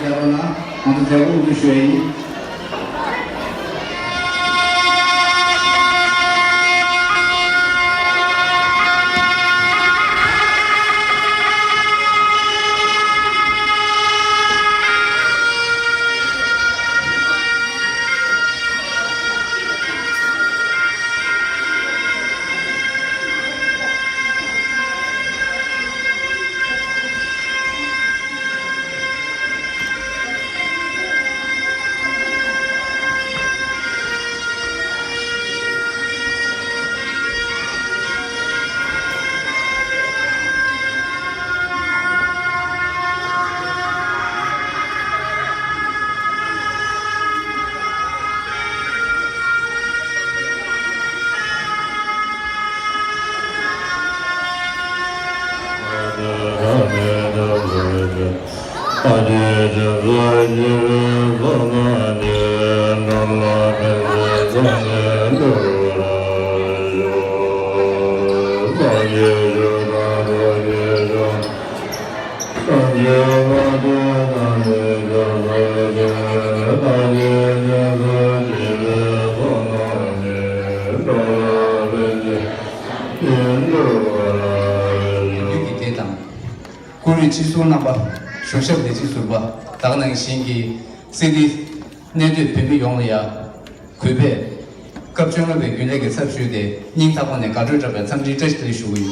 기다려나 아무튼 제가 우주学이 당능 신기 CD 내주 비비 용이야 괴배 급정을 배균에게 섭취돼 인타본에 가져져서 참지 제시를 수위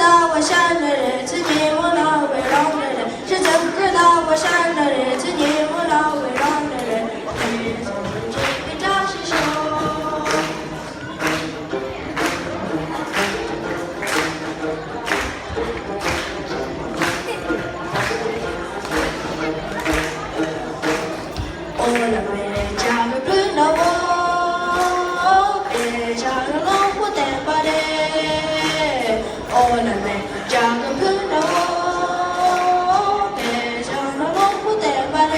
的我生的日子，你我老为荣的人，是整个的我生的日子，你我老为荣的人，这个扎实手。我的美家的轮到我，别家的老虎带把的。我的美家的轮到我，别家的老虎带把的。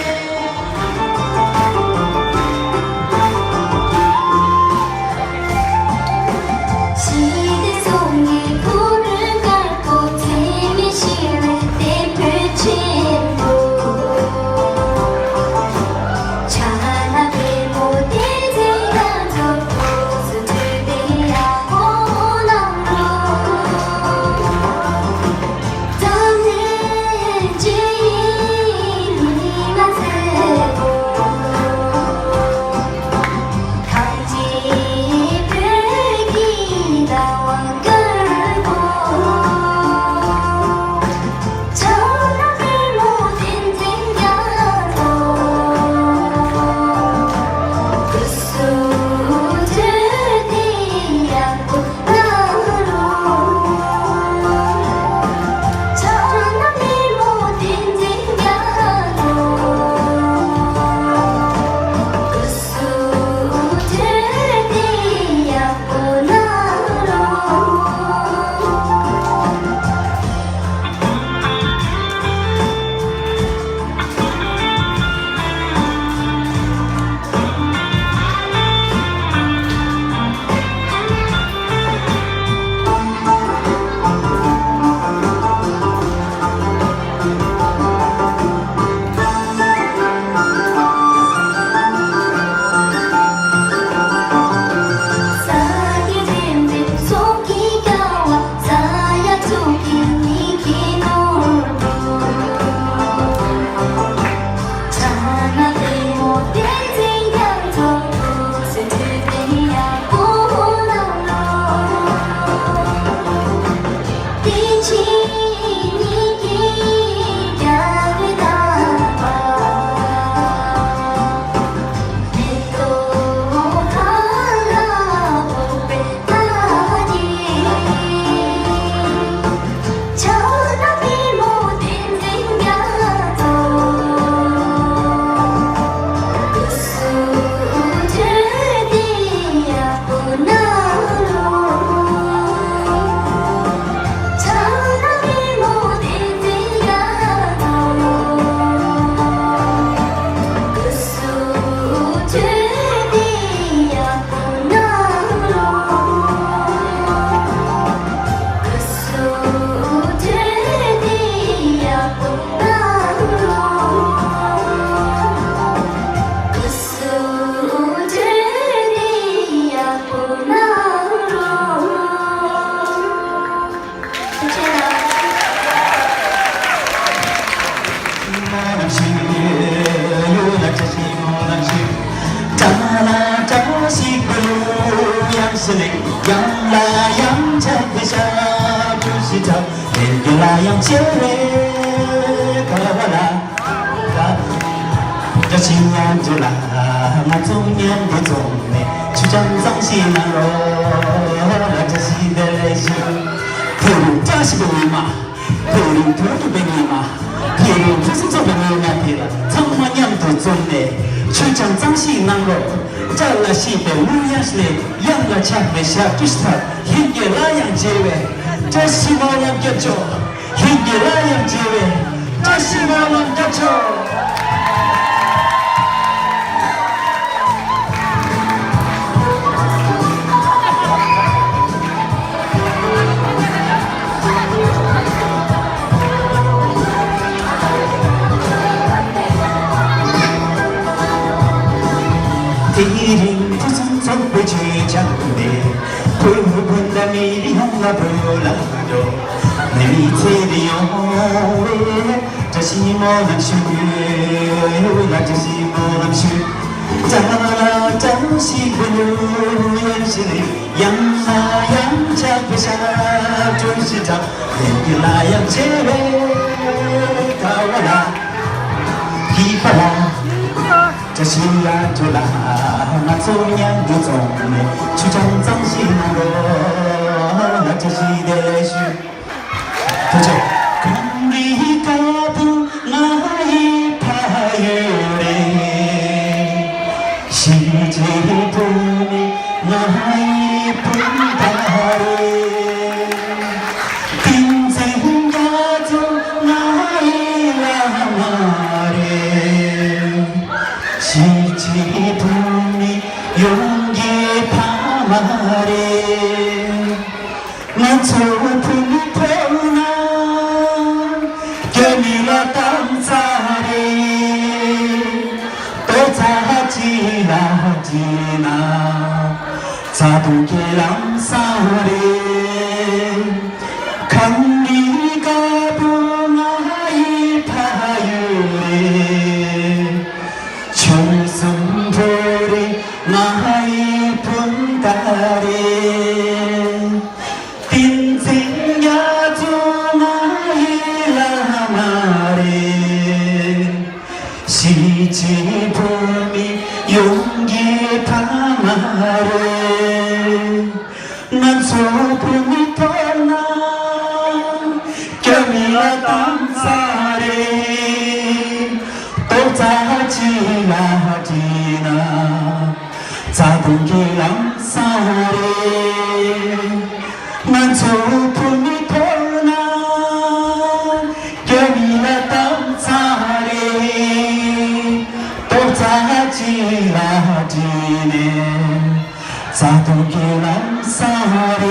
시대송이 불을 갈고 재미실에 내 펼치고 찬하게 못해 제가족 모습들이야 오너로 떠는 주인이 마세고 강집을 기다와 끌고 전화를 못인 생겨도 그 수들 뒤안고 나로 전화를 못인 생겨도 그 수들 뒤안고 나로 싸게 뱀들 속이가 와 싸야 속인 이기 놀고 장하게 못된 생각도 무슨 뜻이야 오너로 띠치니 기량을 담아 또 달라고 빼다니 전화비 못된 생각도 그 수들 뒤야고 나로 전화비 못된 생각도 그 수들 뒤야고 나로 그 수들 뒤야고 나로 그 수들 뒤야고 나로 yang cewek kawala 저 친구들아 마통년 대종네 주장상신으로 아저씨들의 푸른 자식이마 푸른 도둑뱅이마 푸른 부승소뱅이마 청만년도 좋네 출장장신으로 잘라시베 무야슬레 양가 차베 샤투스타 힘겨라양 제외 자식모양 겹쳐 힘겨라양 제외 자식모양 겹쳐 Tiring tusang sang beje chakne, pulbunda miri hanga bulando, nemi teriyo, jasimo nakshu, la jasimo nakshu, jala jasi bulu yamsiri, yamna yam chakpesa, 시장 내게 나야 제외 가와라 기뻐라这西安就来，那走年不走呢，去中藏西路，那这西的是，对不对？空里高不那一排嘞，世界不你那一不大嘞，定在家中那一拉马嘞。시지분이 용기 파마래 난 소품이 터나 겨미라 땀살에 또 자지나 자동기랑 살에 강리가 붕아이 파유래 청순보리 나의 분달에 빈생야주 나의 라마래 시지봄이 용기 파마래 난 소품이 떠나 겨미라 땀살에 또 자지나 자동기랑 살에 난 소품이 터나 겨미나 땀살에 또 자지나 자동기랑 살에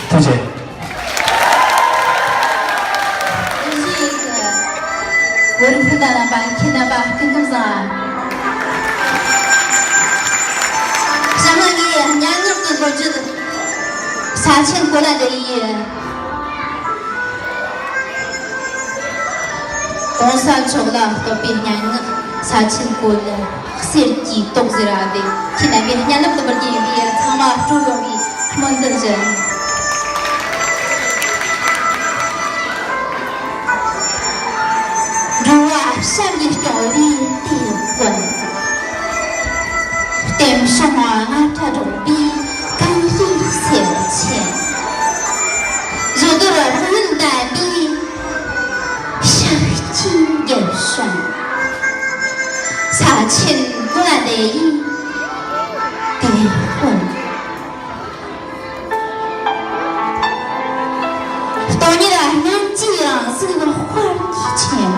도저히 我是普达拉巴，听到吧？跟不上啊！上个月娘娘跟我觉得3000过来的一，我上抽了都比娘娘3000过来，设计都是啦的，现在比娘娘都不给力，他妈主要比门的人。 Sao việc trội đi tiền quần Tìm sao hóa ra rộng bi Căn đi xỉu chèn Rồi tôi rồi hơn đại bi Sở chinh dần xuân Xã chinh của là để tiền quần Tôi như là nhân chi là sự hoa kỳ chèn